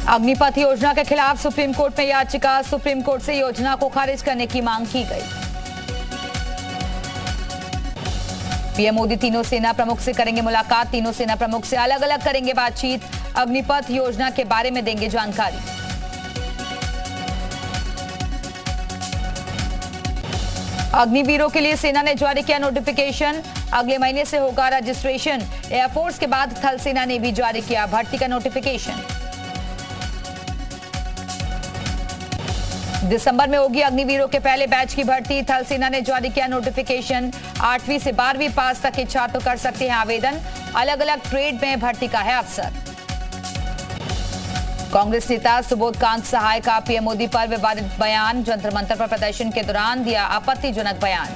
अग्निपथ योजना के खिलाफ सुप्रीम कोर्ट में याचिका, सुप्रीम कोर्ट से योजना को खारिज करने की मांग की गई। पीएम मोदी तीनों सेना प्रमुख से करेंगे मुलाकात, तीनों सेना प्रमुख से अलग अलग करेंगे बातचीत, अग्निपथ योजना के बारे में देंगे जानकारी। अग्निवीरों के लिए सेना ने जारी किया नोटिफिकेशन, अगले महीने से होगा रजिस्ट्रेशन। एयरफोर्स के बाद थल सेना ने भी जारी किया भर्ती का नोटिफिकेशन। दिसंबर में होगी अग्निवीरों के पहले बैच की भर्ती, थल सेना ने जारी किया नोटिफिकेशन। 8वीं से 12वीं पास तक के छात्र कर सकते हैं आवेदन, अलग अलग ट्रेड में भर्ती का है अवसर। कांग्रेस नेता सुबोध कांत सहाय का पीएम मोदी पर विवादित बयान, जंतर मंतर पर प्रदर्शन के दौरान दिया आपत्तिजनक बयान।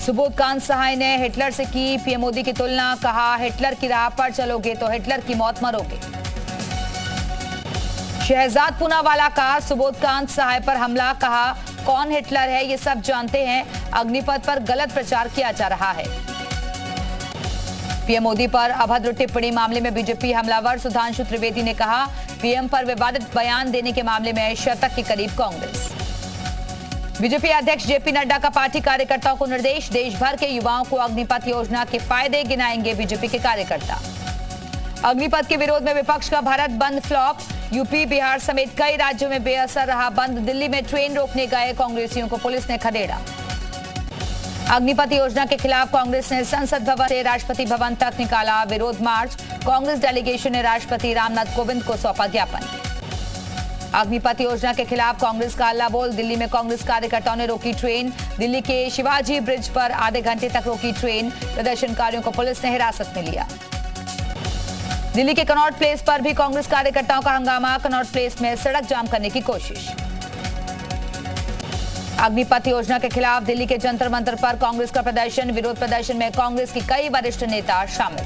सुबोध कांत सहाय ने हिटलर से की पीएम मोदी की तुलना, कहा हिटलर की राह पर चलोगे तो हिटलर की मौत मरोगे। शहजाद पूनावाला का सुबोध कांत सहाय पर हमला, कहा कौन हिटलर है ये सब जानते हैं, अग्निपथ पर गलत प्रचार किया जा रहा है। पीएम मोदी पर अभद्र टिप्पणी मामले में बीजेपी हमलावर, सुधांशु त्रिवेदी ने कहा पीएम पर विवादित बयान देने के मामले में शतक के करीब कांग्रेस। बीजेपी अध्यक्ष जेपी नड्डा का पार्टी कार्यकर्ताओं को निर्देश, देश भर के युवाओं को अग्निपथ योजना के फायदे गिनाएंगे बीजेपी के कार्यकर्ता। अग्निपथ के विरोध में विपक्ष का भारत बंद फ्लॉप, यूपी बिहार समेत कई राज्यों में बेअसर रहा बंद, दिल्ली में ट्रेन रोकने गए कांग्रेसियों को पुलिस ने खदेड़ा। अग्निपथ योजना के खिलाफ कांग्रेस ने संसद भवन से राष्ट्रपति भवन तक निकाला विरोध मार्च, कांग्रेस डेलीगेशन ने राष्ट्रपति रामनाथ कोविंद को सौंपा ज्ञापन। अग्निपथ योजना के खिलाफ कांग्रेस का हल्ला बोल, दिल्ली में कांग्रेस कार्यकर्ताओं ने रोकी ट्रेन, दिल्ली के शिवाजी ब्रिज पर आधे घंटे तक रोकी ट्रेन, प्रदर्शनकारियों को पुलिस ने हिरासत में लिया। दिल्ली के कनॉट प्लेस पर भी कांग्रेस कार्यकर्ताओं का हंगामा, कनॉट प्लेस में सड़क जाम करने की कोशिश। अग्निपथ योजना के खिलाफ दिल्ली के जंतर मंतर पर कांग्रेस का प्रदर्शन, विरोध प्रदर्शन में कांग्रेस की कई वरिष्ठ नेता शामिल।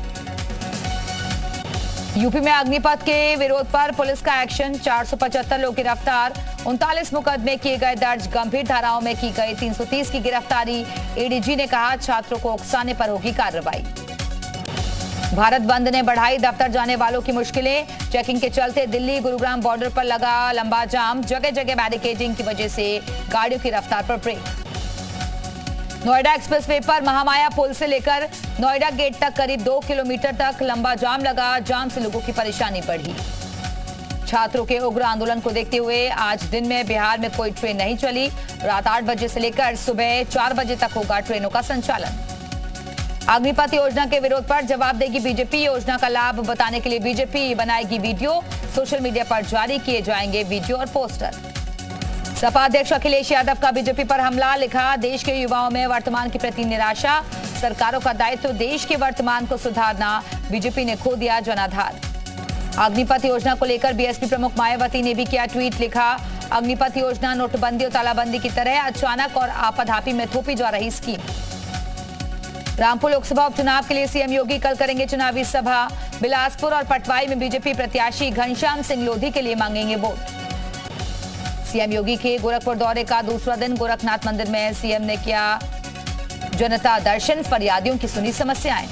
यूपी में अग्निपथ के विरोध पर पुलिस का एक्शन, 475 लोग गिरफ्तार, 39 मुकदमे किए गए दर्ज, गंभीर धाराओं में की गई 330 की गिरफ्तारी। एडीजी ने कहा छात्रों को उकसाने पर होगी कार्रवाई। भारत बंद ने बढ़ाई दफ्तर जाने वालों की मुश्किलें, चेकिंग के चलते दिल्ली गुरुग्राम बॉर्डर पर लगा लंबा जाम, जगह जगह बैरिकेडिंग की वजह से गाड़ियों की रफ्तार पर ब्रेक। नोएडा एक्सप्रेसवे पर महामाया पुल से लेकर नोएडा गेट तक करीब 2 किलोमीटर तक लंबा जाम लगा, जाम से लोगों की परेशानी बढ़ी। छात्रों के उग्र आंदोलन को देखते हुए आज दिन में बिहार में कोई ट्रेन नहीं चली, रात 8 बजे से लेकर सुबह 4 बजे तक होगा ट्रेनों का संचालन। अग्निपथ योजना के विरोध पर जवाब देगी बीजेपी, योजना का लाभ बताने के लिए बीजेपी बनाएगी वीडियो, सोशल मीडिया पर जारी किए जाएंगे वीडियो और पोस्टर। सपा अध्यक्ष अखिलेश यादव का बीजेपी पर हमला, लिखा देश के युवाओं में वर्तमान के प्रति निराशा, सरकारों का दायित्व देश के वर्तमान को सुधारना, बीजेपी ने खो दिया जनाधार। अग्निपथ योजना को लेकर बीएसपी प्रमुख मायावती ने भी किया ट्वीट, लिखा अग्निपथ योजना नोटबंदी और तालाबंदी की तरह अचानक और आपाधापी में थोपी जा रही स्कीम। रामपुर लोकसभा उपचुनाव के लिए सीएम योगी कल करेंगे चुनावी सभा, बिलासपुर और पटवाई में बीजेपी प्रत्याशी घनश्याम सिंह लोधी के लिए मांगेंगे वोट। सीएम योगी के गोरखपुर दौरे का दूसरा दिन, गोरखनाथ मंदिर में सीएम ने किया जनता दर्शन, फरियादियों की सुनी समस्याएं।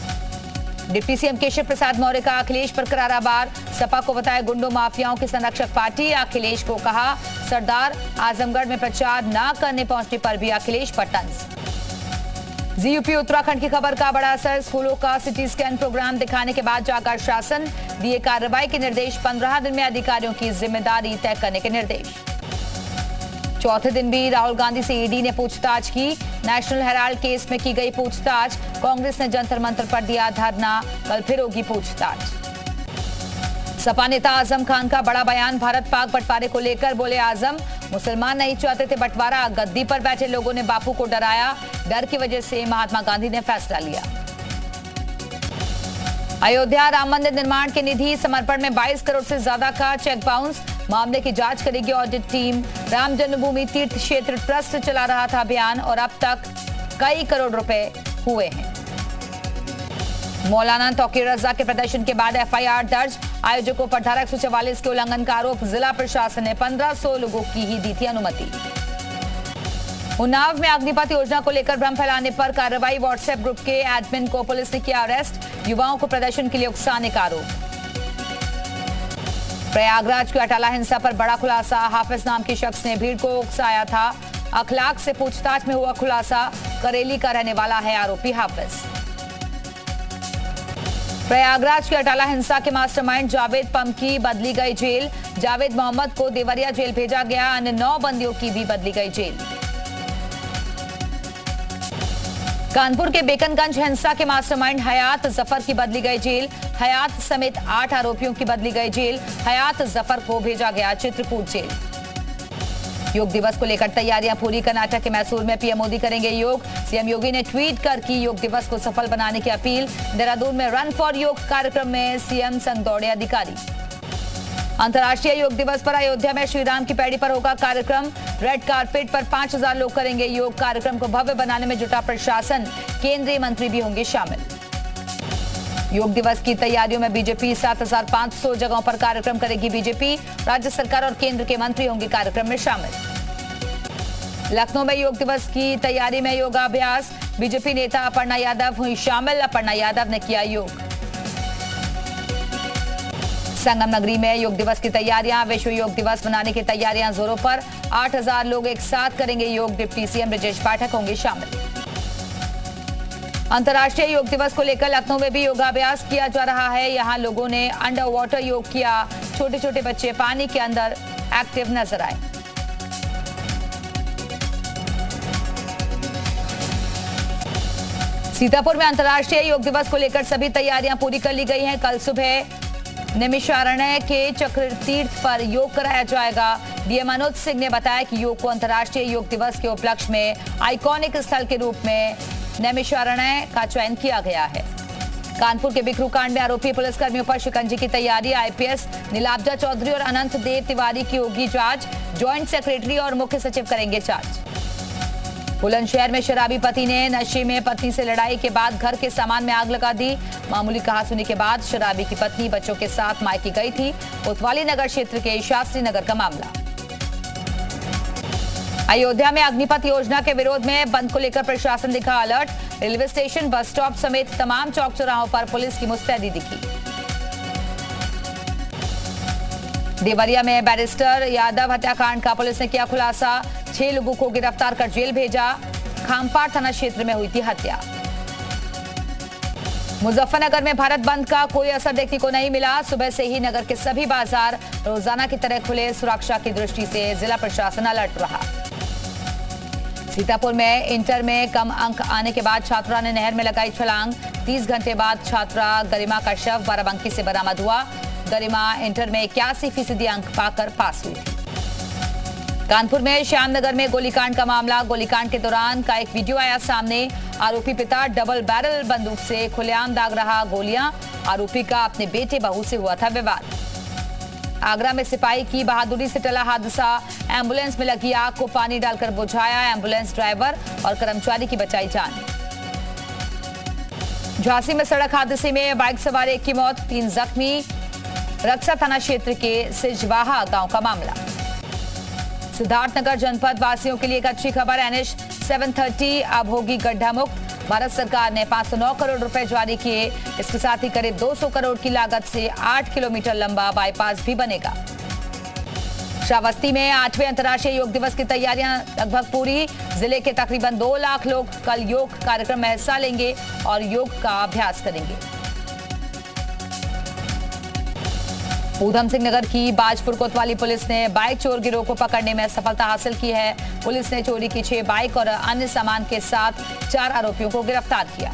डिप्टी सीएम केशव प्रसाद मौर्य का अखिलेश पर करारा वार, सपा को बताया गुंडों माफियाओं की संरक्षक पार्टी, अखिलेश को कहा सरदार, आजमगढ़ में प्रचार न करने पहुंचने पर भी अखिलेश पर तंज। जीयूपी उत्तराखंड की खबर का बड़ा असर, स्कूलों का सिटी स्कैन प्रोग्राम दिखाने के बाद जागा शासन, दिए कार्रवाई के निर्देश, 15 दिन में अधिकारियों की जिम्मेदारी तय करने के निर्देश। चौथे दिन भी राहुल गांधी से ईडी ने पूछताछ की, नेशनल हेराल्ड केस में की गई पूछताछ, कांग्रेस ने जंतर मंतर पर दिया धरना, कल फिर होगी पूछताछ। सपा नेता आजम खान का बड़ा बयान, भारत पाक बंटवारे को लेकर बोले आजम, मुसलमान नहीं चाहते थे बंटवारा, गद्दी पर बैठे लोगों ने बापू को डराया, डर की वजह से महात्मा गांधी ने फैसला लिया। अयोध्या राम मंदिर निर्माण की निधि समर्पण में 22 करोड़ से ज्यादा का चेक बाउंस, मामले की जांच करेगी ऑडिट टीम। राम जन्मभूमि तीर्थ क्षेत्र ट्रस्ट चला रहा था अभियान और अब तक कई करोड़ रुपए हुए हैं। मौलाना तौकीर रजा के प्रदर्शन के बाद एफआईआर दर्ज, आयोजकों पर धारा 144 के उल्लंघन का आरोप, जिला प्रशासन ने 1500 लोगों की ही दी थी अनुमति। उन्नाव में अग्निपथ योजना को लेकर भ्रम फैलाने पर कार्रवाई, व्हाट्सएप ग्रुप के एडमिन को पुलिस ने किया अरेस्ट, युवाओं को प्रदर्शन के लिए उकसाने का आरोप। प्रयागराज की अटाला हिंसा पर बड़ा खुलासा। हाफिज नाम के शख्स ने भीड़ को उकसाया था। अखलाक से पूछताछ में हुआ खुलासा। करेली का रहने वाला है आरोपी हाफिज। प्रयागराज की अटाला हिंसा के मास्टरमाइंड जावेद पम की बदली गई जेल। जावेद मोहम्मद को देवरिया जेल भेजा गया। अन्य 9 बंदियों की भी बदली गई जेल। कानपुर के बेकनगंज हिंसा के मास्टरमाइंड हयात जफर की बदली गई जेल। हयात समेत 8 आरोपियों की बदली गई जेल। हयात जफर को भेजा गया चित्रकूट जेल। योग दिवस को लेकर तैयारियां पूरी। कर्नाटक के मैसूर में पीएम मोदी करेंगे योग। सीएम योगी ने ट्वीट कर की योग दिवस को सफल बनाने की अपील। देहरादून में रन फॉर योग कार्यक्रम में सीएम संग दौड़े अधिकारी। अंतर्राष्ट्रीय योग दिवस पर अयोध्या में श्रीराम की पैड़ी पर होगा कार्यक्रम। रेड कारपेट पर 5000 लोग करेंगे योग। कार्यक्रम को भव्य बनाने में जुटा प्रशासन। केंद्रीय मंत्री भी होंगे शामिल। योग दिवस की तैयारियों में बीजेपी 7500 जगहों पर कार्यक्रम करेगी बीजेपी। राज्य सरकार और केंद्र के मंत्री होंगे कार्यक्रम में शामिल। लखनऊ में योग दिवस की तैयारी में योगाभ्यास। बीजेपी नेता अपर्णा यादव हुई शामिल। अपर्णा यादव ने किया योग। संगम नगरी में योग दिवस की तैयारियां। विश्व योग दिवस मनाने की तैयारियां जोरों पर। 8000 लोग एक साथ करेंगे योग। डिप्टी सीएम ब्रजेश पाठक होंगे शामिल। अंतर्राष्ट्रीय योग दिवस को लेकर लखनऊ में भी योगाभ्यास किया जा रहा है। यहां लोगों ने अंडर वाटर योग किया। छोटे छोटे बच्चे पानी के अंदर एक्टिव नजर आए। सीतापुर में अंतर्राष्ट्रीय योग दिवस को लेकर सभी तैयारियां पूरी कर ली गई हैं। कल सुबह नैमिषारण्य के चक्र तीर्थ पर योग कराया जाएगा। डीएम मनोज सिंह ने बताया कि योग को अंतर्राष्ट्रीय योग दिवस के उपलक्ष्य में आइकॉनिक स्थल के रूप में नैमिषारण्य का चयन किया गया है। कानपुर के बिकरू कांड में आरोपी पुलिसकर्मियों पर शिकंजे की तैयारी। आईपीएस नीलाब्जा चौधरी और अनंत देव तिवारी की होगी जांच। ज्वाइंट सेक्रेटरी और मुख्य सचिव करेंगे जांच। बुलंदशहर में शराबी पति ने नशे में पत्नी से लड़ाई के बाद घर के सामान में आग लगा दी। मामूली कहासुनी के बाद शराबी की पत्नी बच्चों के साथ मायके गई थी। कोतवाली नगर क्षेत्र के शास्त्री नगर का मामला। अयोध्या में अग्निपथ योजना के विरोध में बंद को लेकर प्रशासन दिखा alert. Railway station, bus stop समेत तमाम चौक चौराहों पर पुलिस की मुस्तैदी दिखी। देवरिया में बैरिस्टर यादव हत्याकांड का पुलिस ने किया खुलासा। 6 लोगों को गिरफ्तार कर जेल भेजा। खामपाड़ थाना क्षेत्र में हुई थी हत्या। मुजफ्फरनगर में भारत बंद का कोई असर देखने को नहीं मिला। सुबह से ही नगर के सभी बाजार रोजाना की तरह खुले। सुरक्षा की दृष्टि से जिला प्रशासन अलर्ट रहा। सीतापुर में इंटर में कम अंक आने के बाद छात्रा ने नहर में लगाई छलांग। 30 घंटे बाद छात्रा गरिमा का शव बाराबंकी से बरामद हुआ। गरिमा इंटर में 81% अंक पाकर पास हुई थी। कानपुर में श्यामनगर में गोलीकांड का मामला। गोलीकांड के दौरान का एक वीडियो आया सामने। आरोपी पिता डबल बैरल बंदूक से खुलेआम दाग रहा गोलियां। आरोपी का अपने बेटे बहू से हुआ था विवाद। आगरा में सिपाही की बहादुरी से टला हादसा। एम्बुलेंस में लगी आग को पानी डालकर बुझाया। एम्बुलेंस ड्राइवर और कर्मचारी की बचाई जान। झांसी में सड़क हादसे में बाइक सवार एक की मौत, 3 जख्मी। रक्सा थाना क्षेत्र के सिजवाहा गांव का मामला। सिद्धार्थनगर जनपद वासियों के लिए एक अच्छी खबर। NH 730 अब होगी गड्ढा मुक्त। भारत सरकार ने 509 करोड़ रुपए जारी किए। इसके साथ ही करीब 200 करोड़ की लागत से 8 किलोमीटर लंबा बाईपास भी बनेगा। श्रावस्ती में 8वें अंतर्राष्ट्रीय योग दिवस की तैयारियां लगभग पूरी। जिले के तकरीबन 2 लाख लोग कल योग कार्यक्रम में हिस्सा लेंगे और योग का अभ्यास करेंगे। ऊधम सिंह नगर की बाजपुर कोतवाली पुलिस ने बाइक चोर गिरोह को पकड़ने में सफलता हासिल की है। पुलिस ने चोरी की 6 बाइक और अन्य सामान के साथ 4 आरोपियों को गिरफ्तार किया।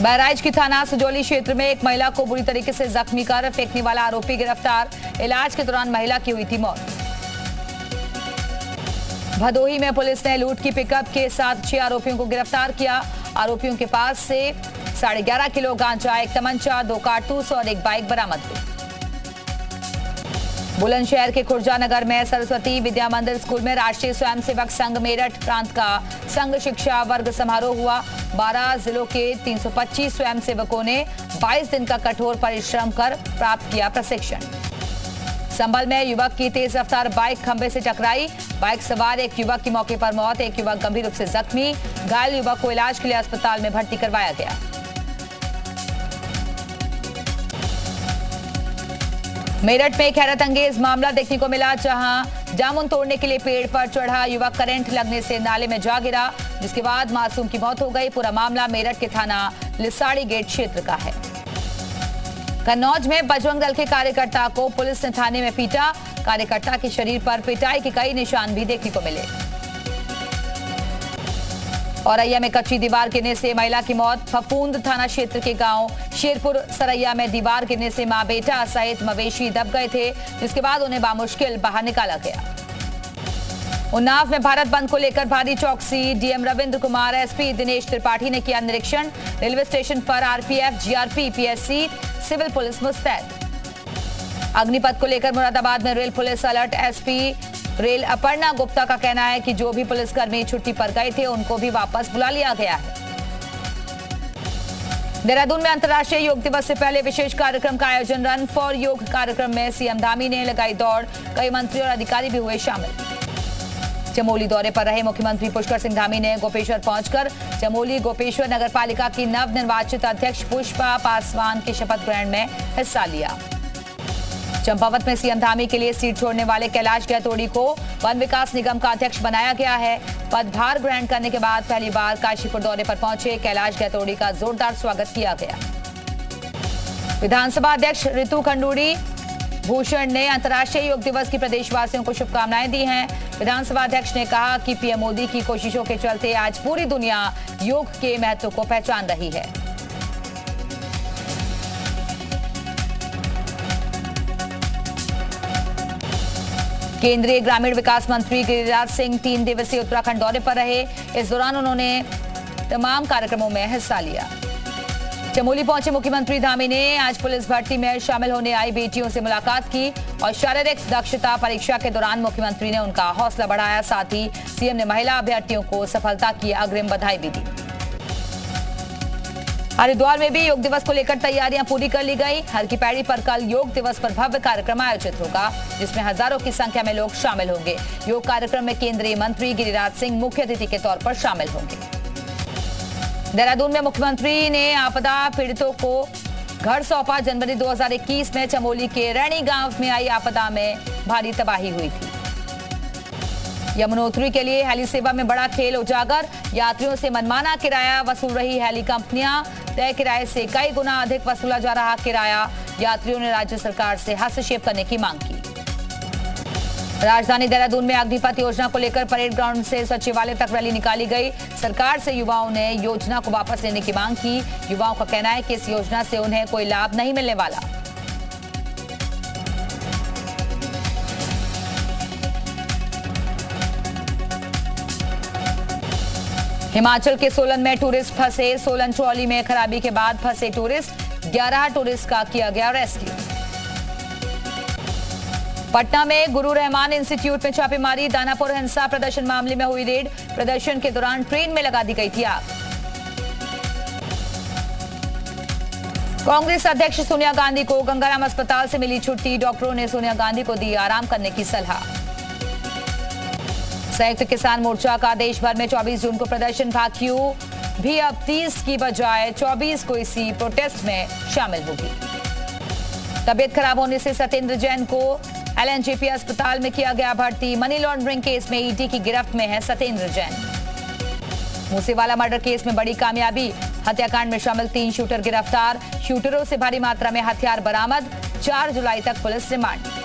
बहराइच की थाना सुजौली क्षेत्र में एक महिला को बुरी तरीके से जख्मी कर फेंकने वाला आरोपी गिरफ्तार। इलाज के दौरान महिला की हुई थी मौत। भदोही में पुलिस ने लूट की पिकअप के साथ 6 आरोपियों को गिरफ्तार किया। आरोपियों के पास से 11.5 किलो गांजा, एक तमंचा, 2 कारतूस और एक बाइक बरामद हुई। बुलंदशहर के खुर्जा नगर में सरस्वती विद्या मंदिर स्कूल में राष्ट्रीय स्वयंसेवक संघ मेरठ प्रांत का संघ शिक्षा वर्ग समारोह हुआ। 12 जिलों के 325 स्वयंसेवकों ने 22 दिन का कठोर परिश्रम कर प्राप्त किया प्रशिक्षण। संभल में युवक की तेज रफ्तार बाइक खंभे से टकराई। बाइक सवार एक युवक की मौके पर मौत, एक युवक गंभीर रूप से जख्मी। घायल युवक को इलाज के लिए अस्पताल में भर्ती करवाया गया। मेरठ में एक हैरत अंगेज मामला देखने को मिला, जहां जामुन तोड़ने के लिए पेड़ पर चढ़ा युवक करंट लगने से नाले में जा गिरा, जिसके बाद मासूम की मौत हो गई। पूरा मामला मेरठ के थाना लिसाड़ी गेट क्षेत्र का है। कन्नौज में बजरंग दल के कार्यकर्ता को पुलिस ने थाने में पीटा। कार्यकर्ता के शरीर पर पिटाई के कई निशान भी देखने को मिले। औरैया में कच्ची दीवार गिरने से महिला की मौत। फफूंद थाना क्षेत्र के गांव शेरपुर सरैया में दीवार गिरने से मां बेटा सहित मवेशी दब गए थे, जिसके बाद उन्हें बामुश्किल बाहर निकाला गया। उन्नाव में भारत बंद को लेकर भारी चौकसी। डीएम रविंद्र कुमार, एसपी दिनेश त्रिपाठी ने किया निरीक्षण। रेलवे स्टेशन पर RPF, GRP, PSC, civil police मुस्तैद। अग्निपथ को लेकर मुरादाबाद में rail police alert. SP rail Aparna Gupta का कहना है कि जो भी पुलिसकर्मी छुट्टी पर गए थे उनको भी वापस बुला लिया गया है। देहरादून में अंतर्राष्ट्रीय योग दिवस से पहले विशेष कार्यक्रम का आयोजन। रन फॉर योग कार्यक्रम में सीएम धामी ने लगाई दौड़। कई मंत्री और अधिकारी भी हुए शामिल। चमोली दौरे पर रहे मुख्यमंत्री पुष्कर सिंह धामी ने गोपेश्वर पहुंचकर चमोली गोपेश्वर नगर पालिका की नवनिर्वाचित अध्यक्ष पुष्पा पासवान के शपथ ग्रहण में हिस्सा लिया। चंपावत में सीएम धामी के लिए सीट छोड़ने वाले कैलाश गहतोड़ी को वन विकास निगम का अध्यक्ष बनाया गया है। पदभार ग्रहण करने के बाद पहली बार काशीपुर दौरे पर पहुंचे कैलाश गहतोड़ी का जोरदार स्वागत किया गया। विधानसभा अध्यक्ष ऋतु खंडूड़ी भूषण ने अंतर्राष्ट्रीय योग दिवस की प्रदेशवासियों को शुभकामनाएं दी हैं। विधानसभा अध्यक्ष ने कहा कि पीएम मोदी की कोशिशों के चलते आज पूरी दुनिया योग के महत्व को पहचान रही है। केंद्रीय ग्रामीण विकास मंत्री गिरिराज सिंह 3 दिवसीय उत्तराखंड दौरे पर रहे। इस दौरान उन्होंने तमाम कार्यक्रमों में हिस्सा लिया। चमोली पहुंचे मुख्यमंत्री धामी ने आज पुलिस भर्ती में शामिल होने आई बेटियों से मुलाकात की और शारीरिक दक्षता परीक्षा के दौरान मुख्यमंत्री ने उनका हौसला बढ़ाया। साथ ही सीएम ने महिला अभ्यर्थियों को सफलता की अग्रिम बधाई भी दी। हरिद्वार में भी योग दिवस को लेकर तैयारियां पूरी कर ली गई। हर की पैड़ी पर कल योग दिवस पर भव्य कार्यक्रम आयोजित होगा, जिसमें हजारों की संख्या में लोग शामिल होंगे। योग कार्यक्रम में केंद्रीय मंत्री गिरिराज सिंह मुख्य अतिथि के तौर पर शामिल होंगे। देहरादून में मुख्यमंत्री ने आपदा पीड़ितों को घर सौंपा। जनवरी 2021 में चमोली के रैणी गांव में आई आपदा में भारी तबाही हुई थी। यमुनोत्री के लिए हेली सेवा में बड़ा खेल उजागर। यात्रियों से मनमाना किराया वसूल रही हेली कंपनियां। तय किराए से कई गुना अधिक वसूला जा रहा किराया। यात्रियों ने राज्य सरकार से हस्तक्षेप करने की मांग की। राजधानी देहरादून में अग्निपथ योजना को लेकर परेड ग्राउंड से सचिवालय तक रैली निकाली गई। सरकार से युवाओं ने योजना को वापस लेने की मांग की। युवाओं का कहना है कि इस योजना से उन्हें कोई लाभ नहीं मिलने वाला। हिमाचल के सोलन में टूरिस्ट फंसे। सोलन ट्रॉली में खराबी के बाद फंसे टूरिस्ट। 11 टूरिस्ट का किया गया रेस्क्यू। पटना में गुरु रहमान इंस्टीट्यूट में छापेमारी। दानापुर हिंसा प्रदर्शन मामले में हुई रेड। प्रदर्शन के दौरान ट्रेन में लगा दी गई थी आग। कांग्रेस अध्यक्ष सोनिया गांधी को गंगाराम अस्पताल से मिली छुट्टी। डॉक्टरों ने सोनिया गांधी को दी आराम करने की सलाह। संयुक्त किसान मोर्चा का देश भर में 24 जून को प्रदर्शन। भाकियू भी अब 30 की बजाय 24 को इसी प्रोटेस्ट में शामिल होगी। तबीयत खराब होने से सत्येंद्र जैन को एलएनजेपी अस्पताल में किया गया भर्ती। मनी लॉन्ड्रिंग केस में ईडी की गिरफ्त में है सत्येंद्र जैन। मूसेवाला मर्डर केस में बड़ी कामयाबी। हत्याकांड में शामिल 3 शूटर गिरफ्तार। शूटरों से भारी मात्रा में हथियार बरामद। 4 जुलाई तक पुलिस रिमांड।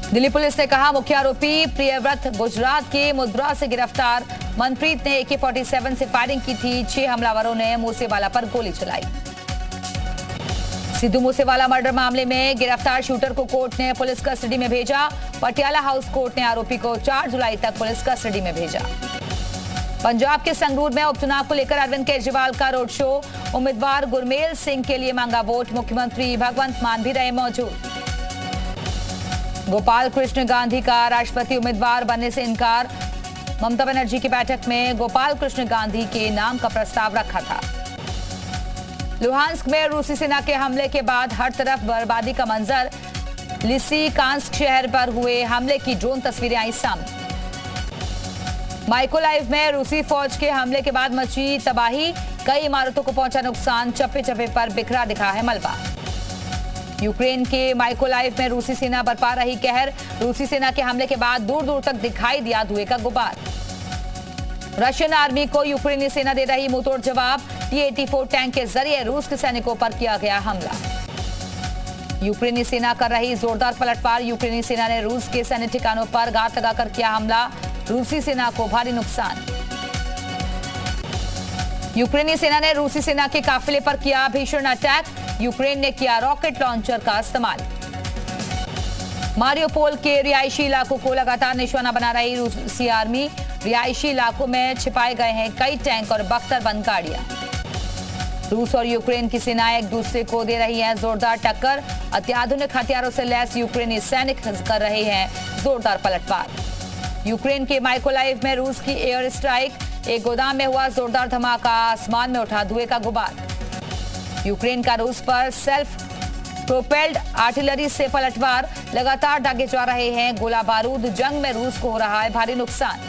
दिल्ली पुलिस ने कहा मुख्य आरोपी प्रियव्रत गुजरात के मुद्रा से गिरफ्तार। मनप्रीत ने AK-47 से फायरिंग की थी। 6 हमलावरों ने मूसेवाला पर गोली चलाई। सिद्धू मूसेवाला मर्डर मामले में गिरफ्तार शूटर को कोर्ट ने पुलिस कस्टडी में भेजा। पटियाला हाउस कोर्ट ने आरोपी को 4 जुलाई तक पुलिस कस्टडी में भेजा। पंजाब के संगरूर में उपचुनाव को लेकर अरविंद केजरीवाल का रोड शो। उम्मीदवार गुरमेल सिंह के लिए मांगा वोट। मुख्यमंत्री भगवंत मान भी रहे मौजूद। गोपाल कृष्ण गांधी का राष्ट्रपति उम्मीदवार बनने से इनकार। ममता बनर्जी की बैठक में गोपाल कृष्ण गांधी के नाम का प्रस्ताव रखा था। लुहांस्क में रूसी सेना के हमले के बाद हर तरफ बर्बादी का मंजर। लिसिकांस्क शहर पर हुए हमले की ड्रोन तस्वीरें आई सामने। माइकोलाइव में रूसी फौज के हमले के बाद मची तबाही। कई इमारतों को पहुंचा नुकसान। चप्पे चप्पे पर बिखरा दिखा है मलबा। यूक्रेन के माइकोलाइव में रूसी सेना बरपा रही कहर। रूसी सेना के हमले के बाद दूर दूर तक दिखाई दिया धुएं का गुबार। रशियन आर्मी को यूक्रेनी सेना दे रही मुंहतोड़ जवाब। T-84 टैंक के जरिए रूस के सैनिकों पर किया गया हमला। यूक्रेनी सेना कर रही जोरदार पलटवार। यूक्रेनी सेना ने रूस के सैन्य ठिकानों पर घात लगाकर किया हमला। रूसी सेना को भारी नुकसान। यूक्रेनी सेना ने रूसी सेना के काफिले पर किया भीषण अटैक। यूक्रेन ने किया रॉकेट लॉन्चर का इस्तेमाल। मारियोपोल के रिहायशी इलाकों को लगातार निशाना बना रही रूसी आर्मी। रिहायशी इलाकों में छिपाए गए हैं कई टैंक और बख्तरबंद गाड़ियां। रूस और यूक्रेन की सेनाएं एक दूसरे को दे रही हैं जोरदार टक्कर। अत्याधुनिक हथियारों से लैस यूक्रेनी सैनिक कर रहे हैं जोरदार पलटवार। यूक्रेन के माइकोलाइव में रूस की एयर स्ट्राइक। एक गोदाम में हुआ जोरदार धमाका। आसमान में उठा धुएं का गुबार। यूक्रेन का रूस पर सेल्फ प्रोपेल्ड आर्टिलरी से पलटवार। लगातार दागे जा रहे हैं गोला बारूद। जंग में रूस को हो रहा है भारी नुकसान।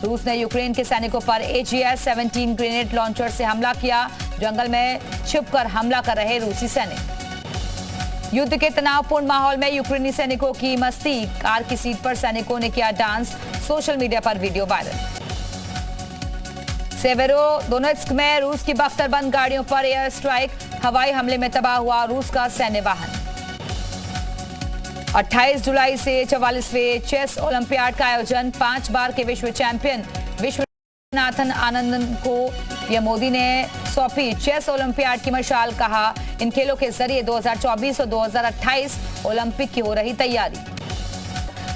रूस ने यूक्रेन के सैनिकों पर AGS-17 ग्रेनेड लॉन्चर से हमला किया। जंगल में छिपकर हमला कर रहे रूसी सैनिक। युद्ध के तनावपूर्ण माहौल में यूक्रेनी सैनिकों की मस्ती। कार की सीट पर सैनिकों ने किया डांस। सोशल मीडिया पर वीडियो वायरल। सेवेरोडोनेत्स्क में रूस की बख्तरबंद गाड़ियों पर एयर स्ट्राइक। हवाई हमले में तबाह हुआ रूस का सैन्य वाहन। 28 जुलाई से 44वें चेस ओलंपियाड का आयोजन। 5 बार के विश्व चैंपियन विश्वनाथन आनंदन को पीएम मोदी ने सौंपी चेस ओलंपियाड की मशाल। कहा, इन खेलों के जरिए 2024 और 2028 ओलंपिक की हो रही तैयारी।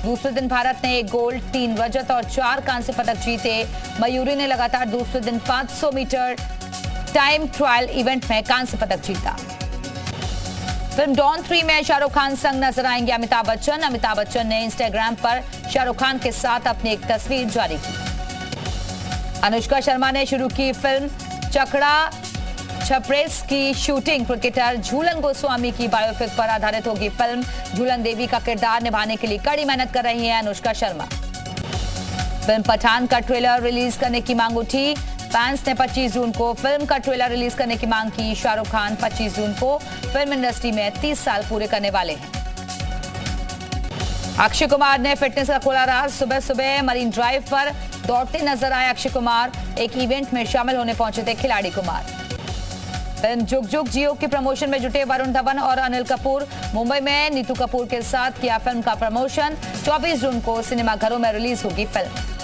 दूसरे दिन भारत ने 1 गोल्ड, 3 रजत और 4 कांस्य पदक जीते। मयूरी ने लगातार दूसरे दिन 500 मीटर टाइम ट्रायल इवेंट में कांस्य पदक जीता। फिल्म डॉन 3 में शाहरुख खान संग नजर आएंगे अमिताभ बच्चन। अमिताभ बच्चन ने इंस्टाग्राम पर शाहरुख खान के साथ अपनी एक तस्वीर जारी की। अनुष्का शर्मा ने शुरू की फिल्म चकड़ा छपरेस की शूटिंग। क्रिकेटर झूलन गोस्वामी की बायोपिक पर आधारित होगी फिल्म। झूलन देवी का किरदार निभाने के लिए कड़ी मेहनत कर रही हैं अनुष्का शर्मा। फिल्म पठान का ट्रेलर रिलीज करने की मांग उठी। फैंस ने 25 जून को फिल्म का ट्रेलर रिलीज करने की मांग की। शाहरुख खान 25 जून को फिल्म इंडस्ट्री में 30 साल पूरे करने वाले हैं। अक्षय कुमार ने फिटनेस का खोला राज। सुबह सुबह मरीन ड्राइव पर दौड़ते नजर आए अक्षय कुमार। एक इवेंट में शामिल होने पहुंचे थे खिलाड़ी कुमार। फिल्म जुग जुग जियो के प्रमोशन में जुटे वरुण धवन और अनिल कपूर। मुंबई में नीतू कपूर के साथ किया फिल्म का प्रमोशन। 24 जून को सिनेमाघरों में रिलीज होगी फिल्म।